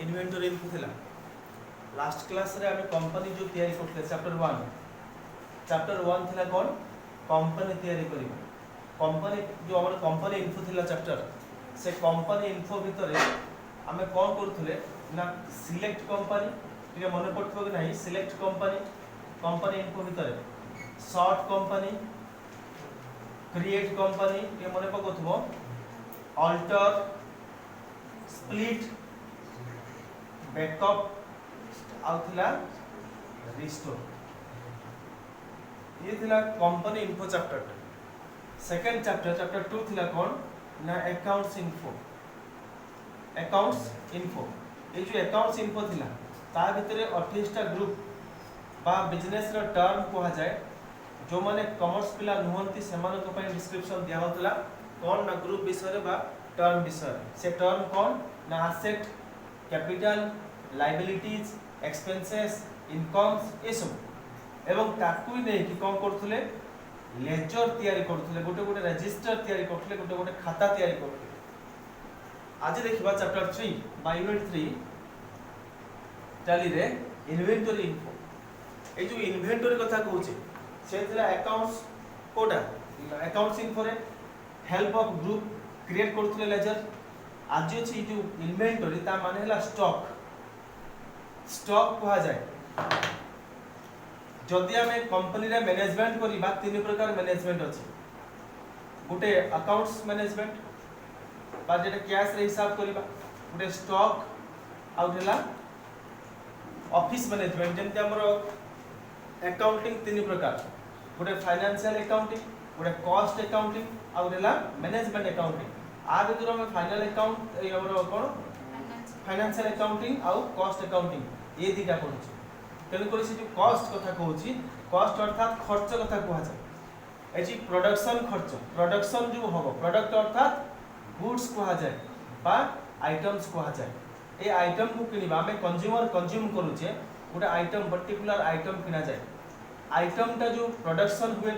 Inventory info थिला last class रे आमे कंपनी जो तयारी करथले चैप्टर 1 थिला कोन कंपनी तयारी करिबा कंपनी जो हमर कंपनी इनफो थिला चैप्टर से कंपनी इनफो भितरे आमे कोन करथले ना सिलेक्ट कंपनी ठीक है मन पड़थबो कि नहीं सिलेक्ट कंपनी इनफो भितरे शॉर्ट कंपनी क्रिएट कंपनी ये मन पकोथबो अल्टर स्प्लिट बैकअप आउथला रिस्टोर ये थिला company info chapter second chapter 2 थिला कोन ना अकाउंट्स इनफो ये जो अकाउंट्स इनफो थिला ता भितरे 28 टा ग्रुप बा बिजनेस रो टर्म को जाय जो माने कॉमर्स पिला नुहंती सेमान को पय डिस्क्रिप्शन दिया होतला कोन ना ग्रुप विषय बा टर्म विषय से टर्म कोन ना asset capital liabilities expenses incomes ये सब एवं ताकू नै कि कोन करथले लेजर तयारी करथले गोटे गोटे रजिस्टर तयारी करथले गोटे गोटे खाता तयारी करथले आज देखिबा चैप्टर 3 बा यूनिट 3 टाली रे इन्वेंटरी इनफो ए जो इन्वेंटरी कथा कहूचे से थिला अकाउंट्स कोडा अकाउंट्स इनफो रे हेल्प ऑफ ग्रुप क्रिएट करथले लेजर आज अछि जो इन्वेंटरी ता माने हला स्टॉक कहा जाए जदि हमें कंपनी रे मैनेजमेंट करिबा तीन प्रकार मैनेजमेंट अछि गोटे अकाउंट्स मैनेजमेंट बा जेटा कैश रे हिसाब करिबा गोटे स्टॉक आउला ऑफिस मैनेजमेंट जेंति हमरो अकाउंटिंग तीन प्रकार गोटे फाइनेंशियल अकाउंटिंग गोटे कॉस्ट अकाउंटिंग आउला मैनेजमेंट अकाउंटिंग आ भितर हम फाइनल अकाउंट ए हमरो कोन फाइनेंशियल अकाउंटिंग आउ कॉस्ट अकाउंटिंग ये दिटा पढुछि तेन कोन से जो कॉस्ट कथा कहूछि कॉस्ट अर्थात खर्च कथा कहै छै एजी प्रोडक्शन खर्च प्रोडक्शन जो होबो प्रोडक्ट अर्थात गुड्स कहै जाय बा आइटम्स कहै जाय ए आइटम को किनिबा हमें कंज्यूमर कंज्यूम करूछे गोटे आइटम पर्टिकुलर आइटम किना जाय आइटम ता जो प्रोडक्शन हुए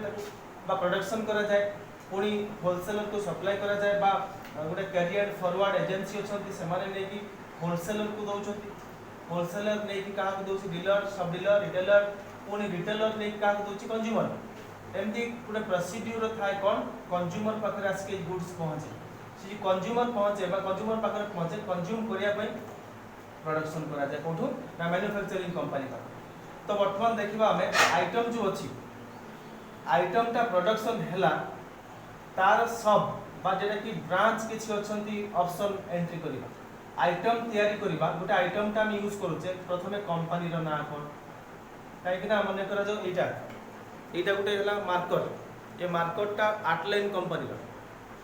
बा प्रोडक्शन करा जाय पुनी होलसेलर को सप्लाई करा जाय बा गोटे कैरियर फॉरवर्ड एजेंसी अछंती से माने नै कि होलसेलर को दउछंती होलसेलर नै कि काहा को दउछि डीलर सब डीलर रिटेलर पुनी रिटेलर नै कि काहा को दउछि कंज्यूमर एमती गोटे प्रोसीड्यूर थाय कोन कंज्यूमर पाखरे आसके गुड्स पहुंचे से कंज्यूमर पहुंचे बा कंज्यूमर पाखरे पहुंचे कंज्यूम करिया पई प्रोडक्शन करा जाय कोठू ना मैन्युफैक्चरिंग कंपनी का तो वर्तमान देखिबा हमें आइटम जो अछि आइटम ता प्रोडक्शन हैला तार सब बा जेटा कि ब्रांच किछि अछंती ऑप्शन एंट्री करिबा आइटम तयारी करिबा गोटे आइटम ता हम यूज करूचे प्रथमे कंपनी रो ना कोन काहे कि ना मने करा जो एटा गोटे हला मार्केट ये मार्केट ता आउटलाइन कंपनी रो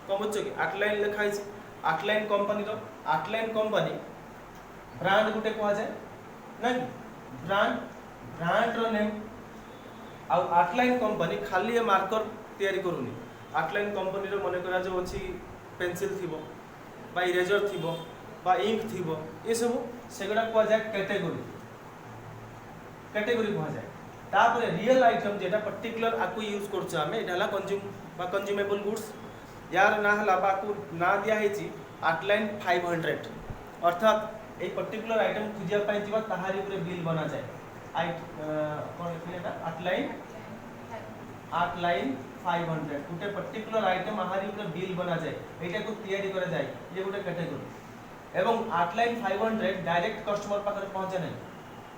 कमछ कि आउटलाइन लिखाइ छै आउटलाइन कंपनी रो आउटलाइन कंपनी ब्रांड गोटे कहै जाय नै ब्रांड रो नेम आ आउटलाइन कंपनी खाली ये मार्कर तयारी करूनी आउटलाइन कंपनी रो मने करा जो अछि पेंसिल थिबो बा इरेजर थिबो बा इंक थिबो ए सब सेगडा को जाय कैटेगरी कहा जाय तापर रियल आइटम जेटा पर्टिकुलर आकु यूज करछ हमें एटाला कंज्यूमेबल गुड्स यार ना हला बाकु ना दिया हेची आउटलाइन 500 अर्थात ए पर्टिकुलर आइटम खुजिया पई जिबा ताहारी ऊपर बिल बना जाय कोन लिखलेटा आउटलाइन 500 गोटे पर्टिकुलर आइटम आहारी ऊपर बिल बना जाए एटा को तयारी करा जाए ये गोटे कैटेगरी एवं आउटलाइन 500 डायरेक्ट कस्टमर पाखरे पहुंचे नै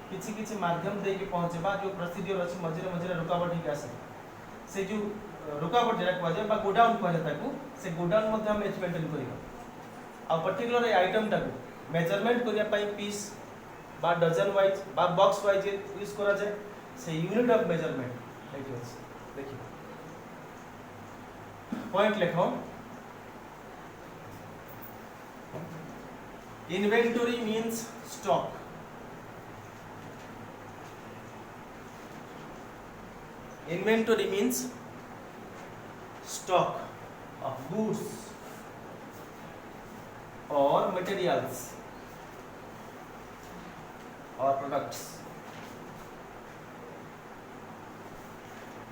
किछि किछि माध्यम दे के पहुंचेबा जो प्रोसीजर अछि मझिरे रुकावट ही आसे से जो रुकावट जेरा को जाय बा गोडाउन को जाय ताकू से गोडाउन मध्ये हम मेंटेन करिबा आ पर्टिकुलर आइटम टाकू मेजरमेंट करिया पई पीस बा डजन वाइज बा बॉक्स वाइज यूज करा जाय से यूनिट ऑफ मेजरमेंट एटी अछि देखिए पॉइंट लिखो inventory means stock inventory means stock of goods or materials or products.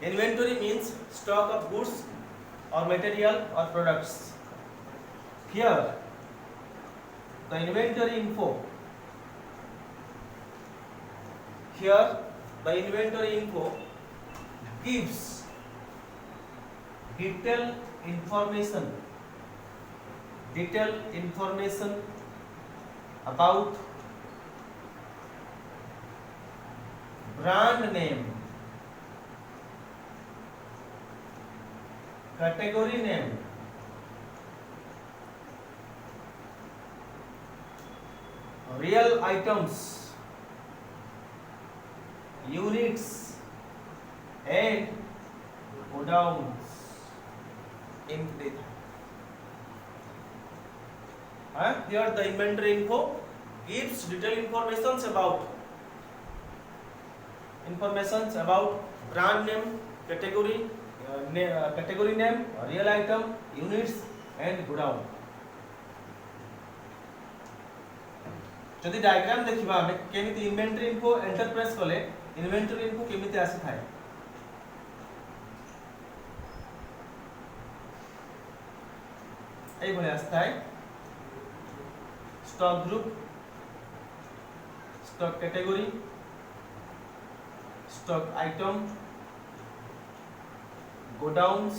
Inventory means stock of goods or material or products. Here the inventory info here the inventory info gives detailed information about brand name, category name, real items, units and godowns in data. Here the inventory info gives detailed informations about brand name, category name, real item, units and godown. जदि diagram देखिबा हमें केमिति inventory info enter press कले inventory info केमिति आसी थाए एई भले आसी थाए stock group, stock category, stock item, godowns,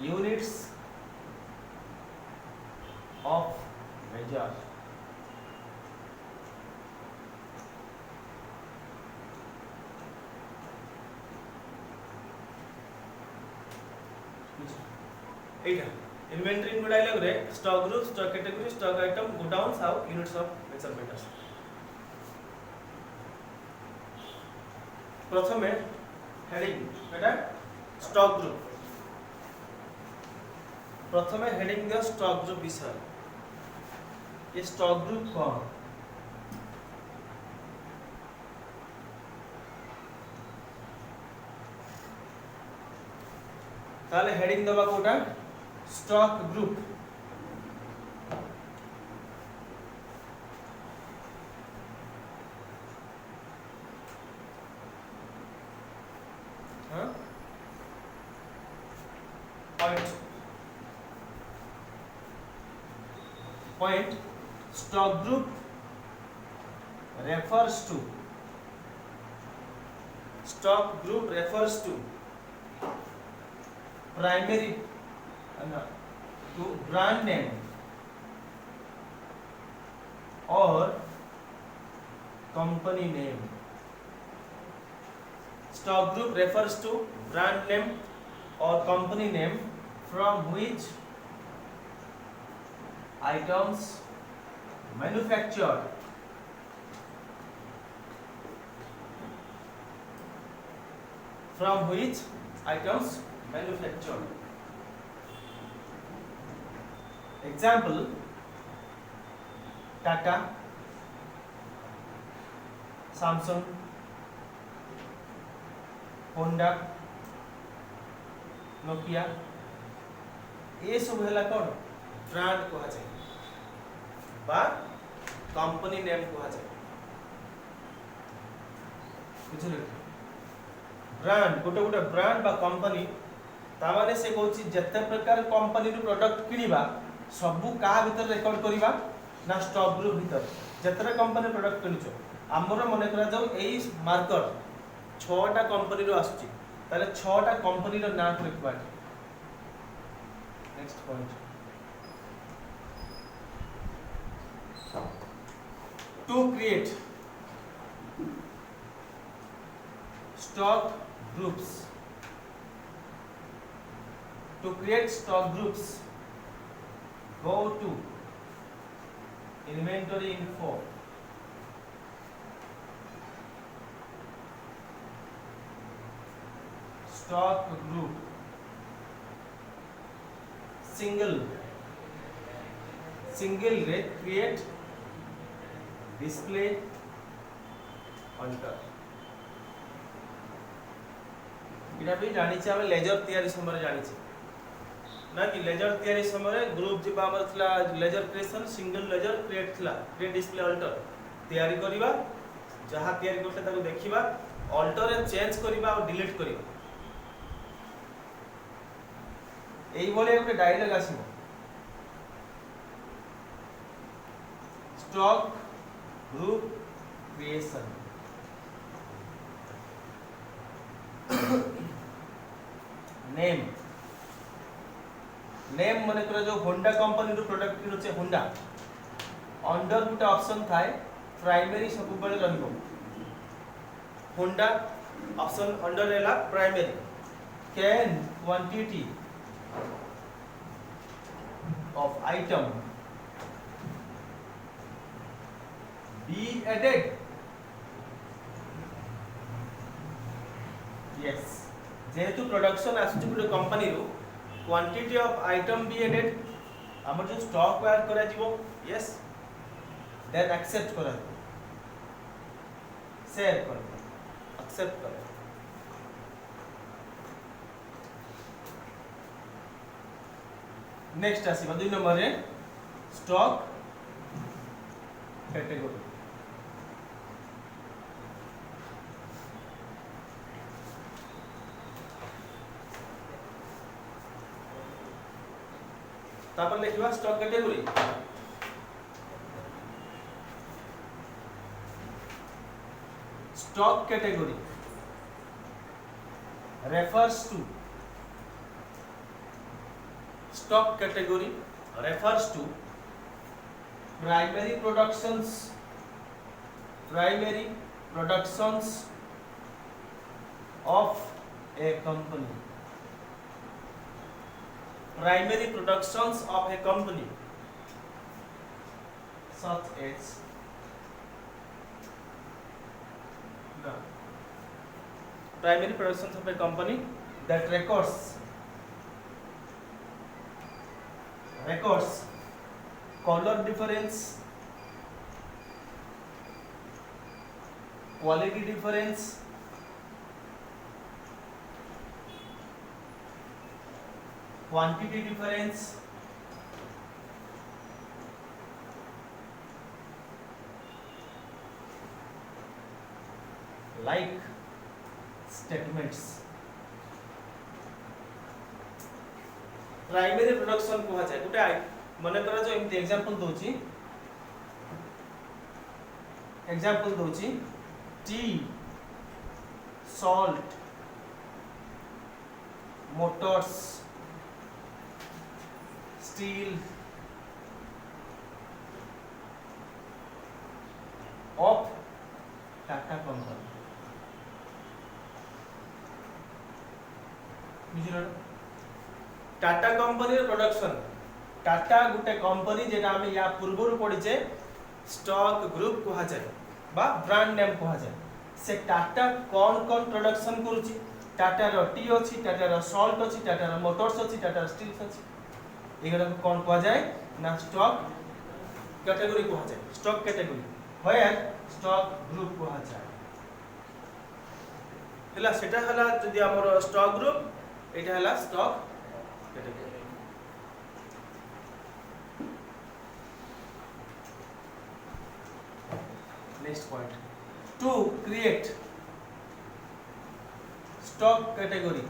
units of measure. Etah inventory in dialogue रे stock group, stock category, stock item, godowns आउ यूनिट्स ऑफ मेजरमेंट्स. प्रथमे हेडिंग एटा स्टॉक ग्रुप. प्रथमे हेडिंग दियो स्टॉक ग्रुप विषय. ये स्टॉक ग्रुप कौन? ताले heading दबा Kota stock group. Point stock group refers to primary to brand name or company name. Stock group refers to brand name or company name from which items manufactured example Tata, Samsung, Honda, Nokia ये सब हैला कोन brand को जाए बा company name को जाए. बुझले brand गोटे गोटे ब्रांड बा कंपनी ता माने से कहूची जते प्रकार कंपनी रो प्रोडक्ट किनिबा सबु का भीतर रिकॉर्ड करिबा ना स्टॉक ग्रुप भीतर जतरा कंपनी प्रोडक्ट किनिचो हमरो मने करा जाऊ एई मार्कर 6 टा कंपनी रो आसुची ताले 6 टा कंपनी रो नाम लिखबा. Next point to create stock groups. Go to inventory info, stock group, single रे create डिस्प्ले अल्टर. इटा भी जानि छै हम लेजर तयारी समय जानि छै ना कि लेजर तयारी समय ग्रुप जे हमर थला laser creation single laser create थला क्रिएट डिस्प्ले अल्टर तयारी करिबा जहा तयारी करते ताको देखिबा अल्टर रे चेंज करिबा और डिलीट करिबा. एई बोले एक डायलॉग आसीबो stock group creation name name मन कर जो होंडा कंपनी रो प्रोडक्ट होचे होंडा अंडर गुटे ऑप्शन थाए प्राइमरी सब बेले रहइबो होंडा ऑप्शन अंडर एला primary can quantity of item be added yes जेहेतु प्रोडक्शन आसुची गुटे कंपनी रो quantity of item be added हमर जो स्टॉक वायर करा जीवो यस देन एक्सेप्ट करा शेयर कर एक्सेप्ट कर नेक्स्ट आसीबा 2 नंबर रे स्टॉक कैटेगरी तापर लिखिबा stock category stock category refers to stock category refers to primary productions of a company primary productions of a company such as primary productions of a company that records color difference, quality difference, quantity difference, like statements. Primary production को जाए गुटे मन कर जो एमती example दोची tea salt motors steel of Tata company बुझिलो Tata company production Tata गुटे कंपनी जेटा हम या पूर्व पढ़ीचे स्टॉक ग्रुप कहा जाए बा ब्रांड नेम कहा जाए से टाटा कौन कौन प्रोडक्शन करूची टाटा रो टी अछि टाटा रो सॉल्ट अछि टाटा रो मोटर्स अछि टाटा रो स्टील्स अछि एगरा को कौन कहा जाए ना स्टॉक कैटेगरी कहा जाए स्टॉक कैटेगरी होय स्टॉक ग्रुप कहा जाए हला सेटा हला जदी हमर स्टॉक ग्रुप एटा हला stock category next point to create stock category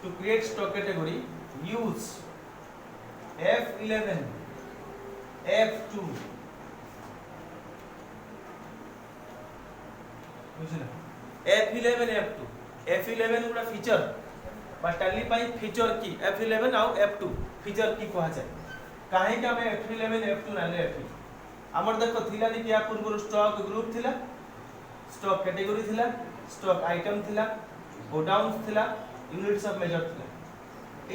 to create stock category use F11 F2 F11 F2 F11 गुड़ा फीचर बा टैली पाई फीचर की F11 आउ F2 फीचर की कहा जाए काहे कि हमें F11 F2 नाले F2 हमर देखो थिला नि कि या पूर्व स्टॉक ग्रुप थिला स्टॉक कैटेगरी थिला स्टॉक आइटम थिला गोडाउन थिला यूनिट्स ऑफ मेजर थिला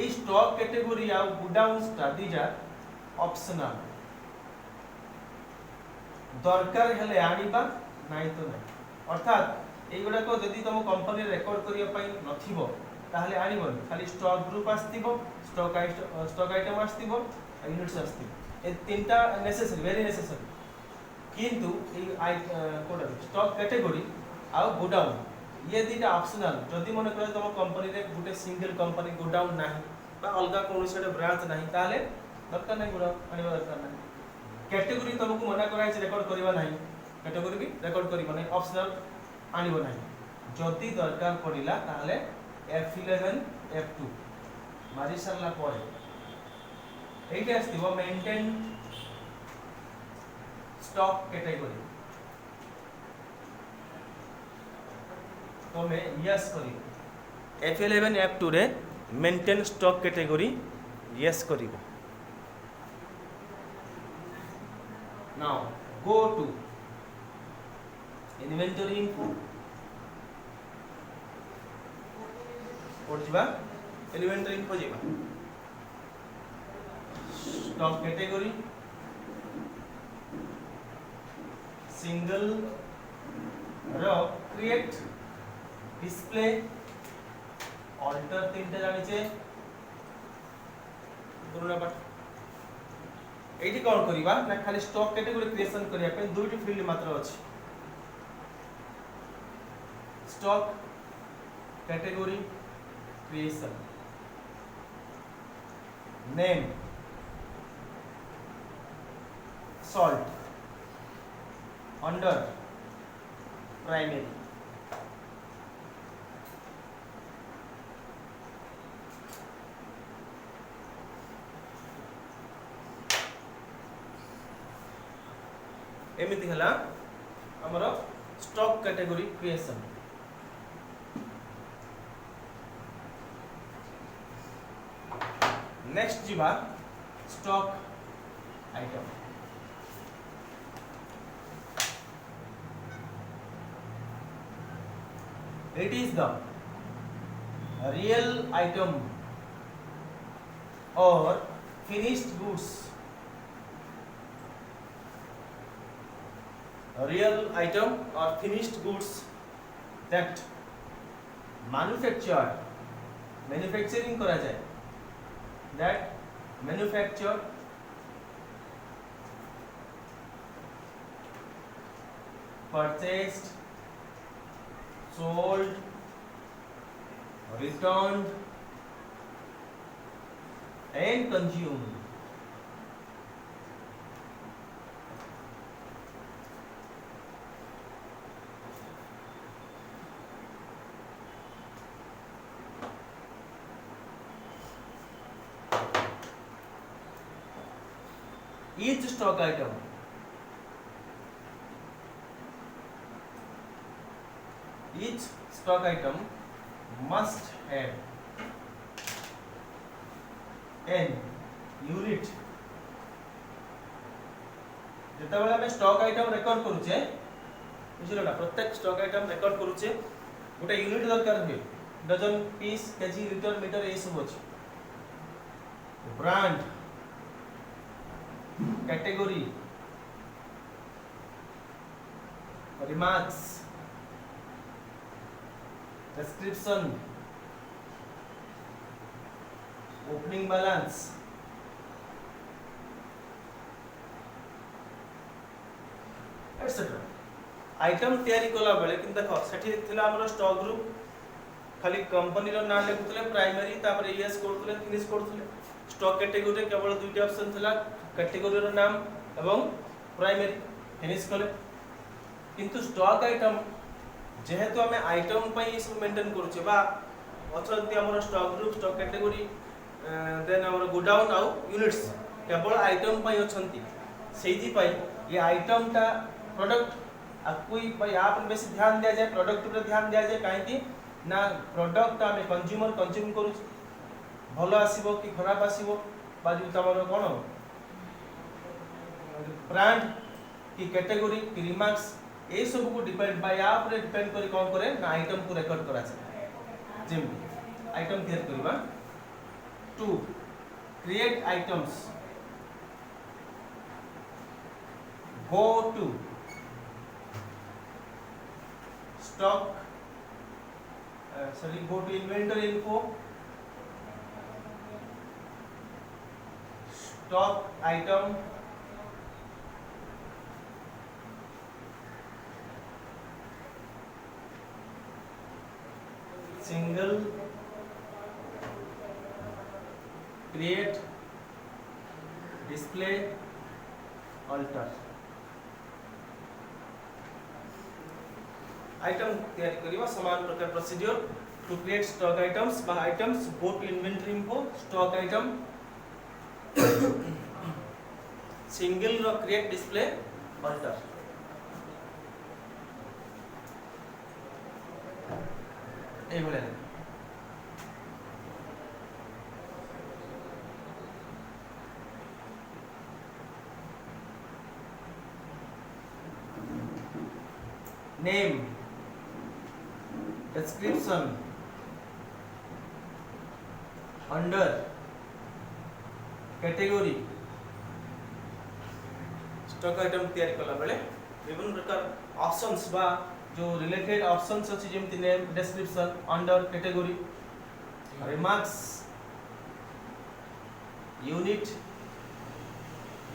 ए स्टॉक कैटेगरी आउ गोडाउन स्टडी जा ऑप्शनल दरकार हेले आनिबा नाही तो नाही अर्थात एगुडा को यदि तुम कंपनी रेकॉर्ड करिया पई नथिबो ताहले आनिबो खाली स्टॉक ग्रुप आस्तिबो स्टॉक आइटम आस्तिबो यूनिट्स आस्तिबो ए तीनटा नेसेसरी वेरी नेसेसरी किंतु ए कोडा स्टॉक कैटेगरी आ गोडाउन ये दीटा ऑप्शनल जदि मन करे तुम कंपनी रे गुटे सिंगल कंपनी गोडाउन नाही बा अलगा कोनोसे ब्रांच नाही ताहले दरकार नाही गोडाउन आनिबा दरकार नाही कैटेगरी तुमको मना कराय छै रेकॉर्ड करबा नाही कैटेगरी भी रेकॉर्ड करबा नाही ऑप्शनल आनिबो नाही जदि दरकार पड़िला ताहले F11 F2 मारी सरला परे एइटे आस्तिबो मेंटेन स्टॉक कैटेगरी तो मैं यस करी F11 F2 रे मेंटेन स्टॉक कैटेगरी यस करिबो now go to inventory info और जीवा इन्वेंटरी इनफो जीवा stock category single row create display alter तीनटा जानिचे पुराना पाठ एठी कोन करिबा ना खाली स्टॉक कैटेगरी क्रिएशन करिया पे दुईटी फील्ड मात्र अछि stock category creation name salt under primary एमिति हला हमर स्टॉक कैटेगरी क्रिएशन नेक्स्ट जीवा stock item it is the real item or finished goods real item or finished goods that manufacturing करा जाए that manufactured purchased sold returned and consumed each stock item each stock item must have an unit जेतेबेले हमें stock item record करूचे बुझिलला प्रत्येक stock item record करूचे गोटे unit दरकार हुए dozen piece KG litre metre ए सब अछि brand category remarks description opening balance etc item तैयारी कला बेले कि देखो सेठी थिला हमर स्टॉक ग्रुप खाली कंपनी रो नाम लिखुतले प्राइमरी तापर एस करथले फिनिश करथले स्टॉक कैटेगरी केवल दुईटा ऑप्शन थिला कैटेगरी रो नाम एवं प्राइमरी फिनिश कले किंतु स्टॉक आइटम जेहेतु आम आइटम पर सब मेंटेन करुचे बा अच्छा आम stock group stock category then आम गोडाउन आउ यूनिट्स केवल आइटम पर अच्छा ये आइटम टा प्रोडक्ट आपको बेसी ध्यान दिया जाए प्रोडक्ट पर ध्यान दिया जाए कहीं ना प्रोडक्ट आम कंज्यूमर कंज्यूम करूँ भल आसो कि खराब आसो तुम कौन ब्रांड कि कैटेगरी कि रिमार्क्स ये सब को डिपेंड बा या ऊपर डिपेंड करी कौन करे ना आइटम को रिकॉर्ड करा जाए जेम आइटम क्लियर करबा 2 create items go to stock go to inventory info stock item single create display alter item तैयारी करिवा समान प्रकार procedure to create stock items by items go to inventory info stock item single ro create display alter এই বলে name description under category stock item तैयारी कला बेले विभिन्न प्रकार ऑप्शंस बा जो रिलेटेड ऑप्शंस अछि जेमति name description under category remarks unit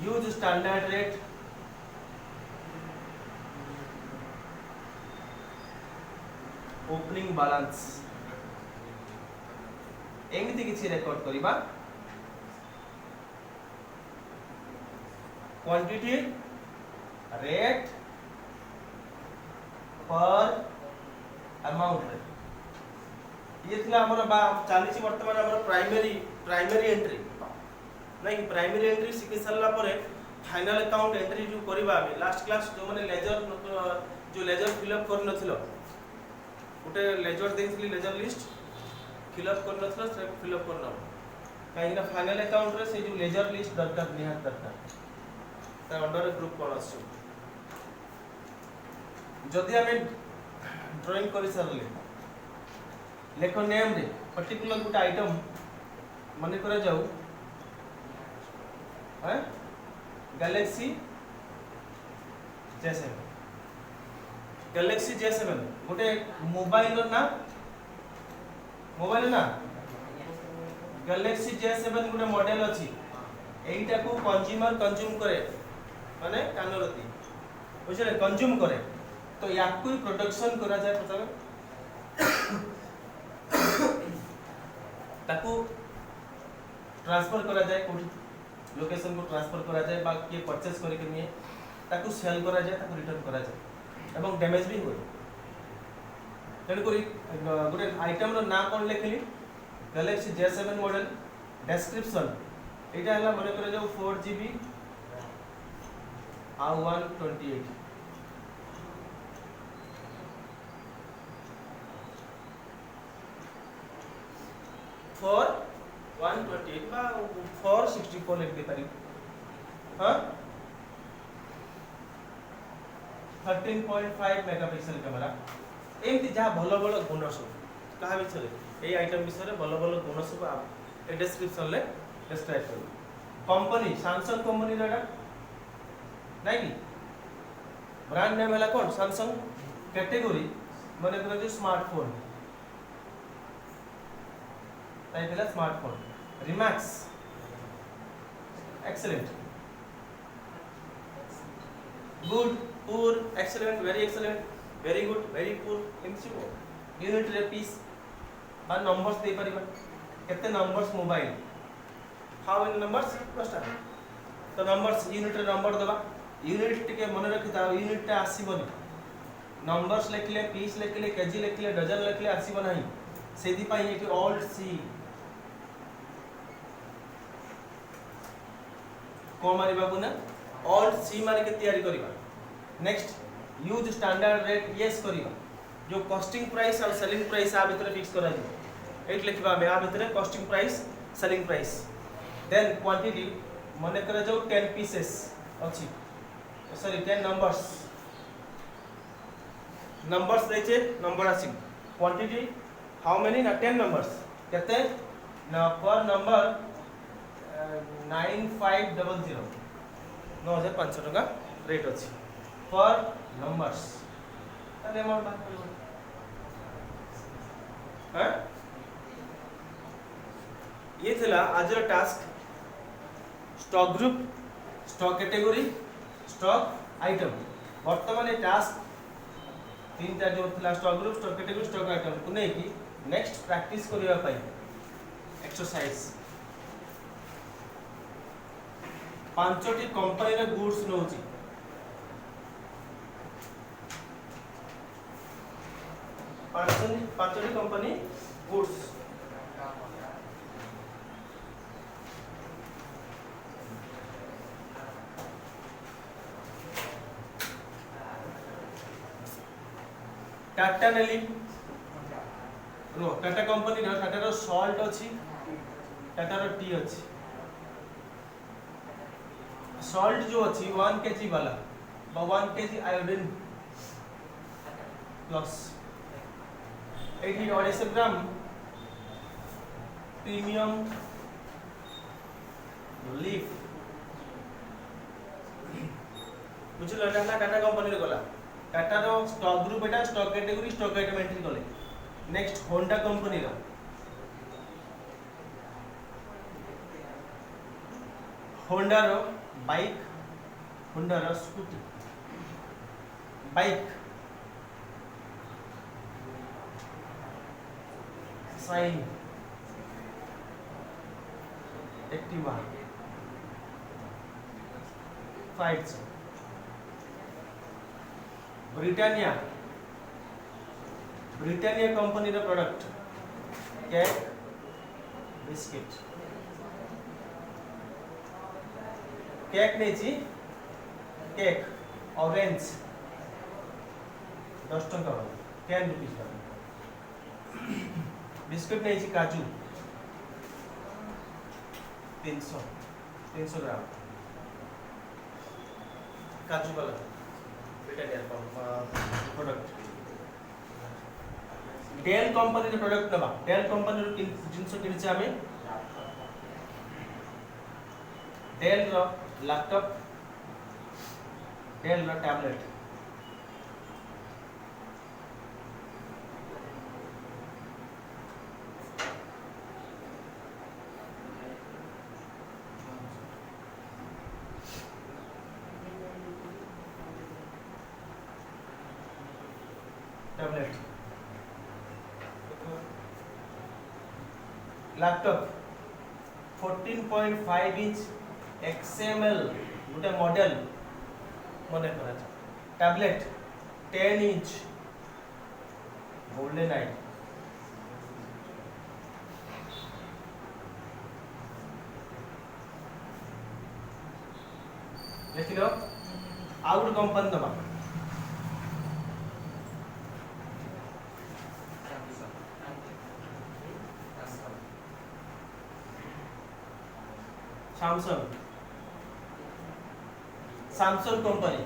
use standard rate opening balance एमिति किछि रेकॉर्ड करिबा क्वांटिटी रेट पर अमाउंट ये थिला हमर बा चालीसी वर्तमान हमर प्राइमरी एंट्री नहीं कि प्राइमरी एंट्री सिखि सरला परे फाइनल अकाउंट एंट्री जो करबा हम लास्ट क्लास जो माने लेजर फिल अप कर नथिलो गोटे लेजर देइथली लेजर लिस्ट फिल अप कर नथिलो से फिल अप करना काहे ना फाइनल अकाउंट रे से जो लेजर लिस्ट दरकार निहात दरकार तार अंडर ग्रुप कोन आछो जदि हमें ड्राइंग कर सारे लेख नेम रे पर्टिकुलर गोटे आइटम मन कर जाऊ गैलेक्सी J7 गैलेक्सी J7 गोटे मोबाइल ना गैलेक्सी J7 गोटे मॉडल अछि एइटा को कंज्यूमर कंज्यूम करे माने कानरती बुझले कंज्यूम करे तो याकू प्रोडक्शन करा जाए प्रथम ताकू ट्रांसफर करा जाए कोठी लोकेशन को ट्रांसफर करा जाए बा के परचेस करके निए ताकू सेल करा जाए ताकू रिटर्न करा जाए एवं डैमेज भी होय तेन कोई गोटे आइटम रो नाम कोन लिखली गैलेक्सी J7 मॉडल डिस्क्रिप्शन एटा हला माने करे जाऊ 4GB आ 128 for 128 बा for 64 लिख दे पारी हां 13.5 मेगापिक्सल कैमरा एमती जहा भलो भलो गुण सब कहा विषय ए आइटम विषय भलो भलो गुण सब ए डिस्क्रिप्शन ले डिस्क्राइब करू कंपनी सैमसंग कंपनी रा नहीं कि ब्रांड नेम हला कोन सैमसंग कैटेगरी माने कर smartphone title smartphone remix excellent good poor excellent very good very poor MCO unit रे पीस बा नंबर्स दे परिबा केते numbers mobile how many numbers first तो नंबर्स यूनिट रे नंबर दबा यूनिट टिके मन रखिता यूनिट टा आसीबनी नंबर्स लिखले पीस लिखले केजी लिखले डजन लिखले आसीब नाही सेदी पाई एटी ऑल्ट सी को मारिबा गुना ऑल्ट सी मारि के तैयारी करिबा next use standard rate yes करिबा जो कॉस्टिंग प्राइस और सेलिंग प्राइस आ भीतर फिक्स करा जी एट लिखबा में आ भीतर costing price selling price then quantity माने करे जो 10 पीसेस अछि सॉरी 10 नंबर्स दैछे नंबर आसी क्वांटिटी हाउ मेनी ना 10 नंबर्स केते ना पर नंबर 9500 9500 टका रेट अछि पर नंबर्स तले अमाउंट बात करियो हैं ये थिला आज रो task stock group stock category stock item वर्तमान ए टास्क तीनटा जो थिला stock group stock category stock item को नै कि नेक्स्ट प्रैक्टिस करिया पई एक्सरसाइज पांचटी कंपनी रे गुड्स नोची पांचटी कंपनी गुड्स टाटा नेली नो टाटा कंपनी रो टाटा रो सॉल्ट अछि टाटा रो टी अछि सॉल्ट जो अछि 1 केजी वाला 1 KG iodine plus 250 gram premium leaf बुझलो ना टाटा कंपनी रो गला टाटा रो स्टॉक ग्रुप एटा stock category stock item entry कले नेक्स्ट होंडा कंपनी रो होंडा रो बाइक होंडा रो स्कूटी बाइक साइन एक्टिवा फाइट्स ब्रिटानिया ब्रिटानिया कंपनी रो प्रोडक्ट केक बिस्किट केक नहीं केक ऑरेंज 10 टका 10 रुपीस का बिस्किट नहीं काजू 300 ग्राम काजू वाला ब्रिटानिया प्रोडक्ट डेल कंपनी रो प्रोडक्ट नबा डेल कंपनी रो जिंस किनचे आमे डेल रो लैपटॉप डेल रो tablet tablet laptop 14.5 inch XML गोटे मॉडल मने करा टैबलेट 10 इंच गोल्डन आई लिख लो आउट कंपनी दबा Samsung company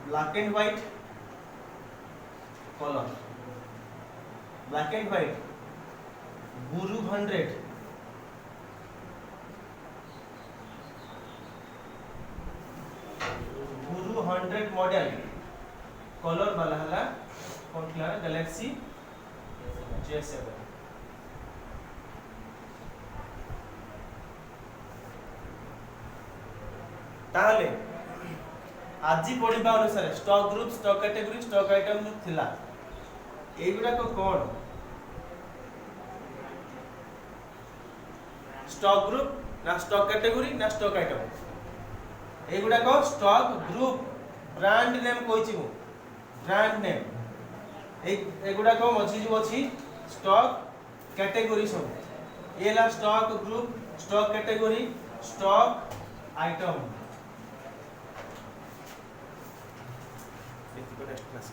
black and white colour black and white गुरु 100 गुरु 100 मॉडल कलर वाला हला कौन थिला गैलेक्सी J7 ताहले आज पढ़िबा अनुसार stock group stock category stock item थिला एगुडा को कोन स्टॉक ग्रुप ना स्टॉक कैटेगरी ना स्टॉक आइटम एगुडा को स्टॉक ग्रुप ब्रांड नेम कोइछि मु ब्रांड नेम एगुडा को मझी जो अछि स्टॉक कैटेगरी सब एला stock group stock category stock item next class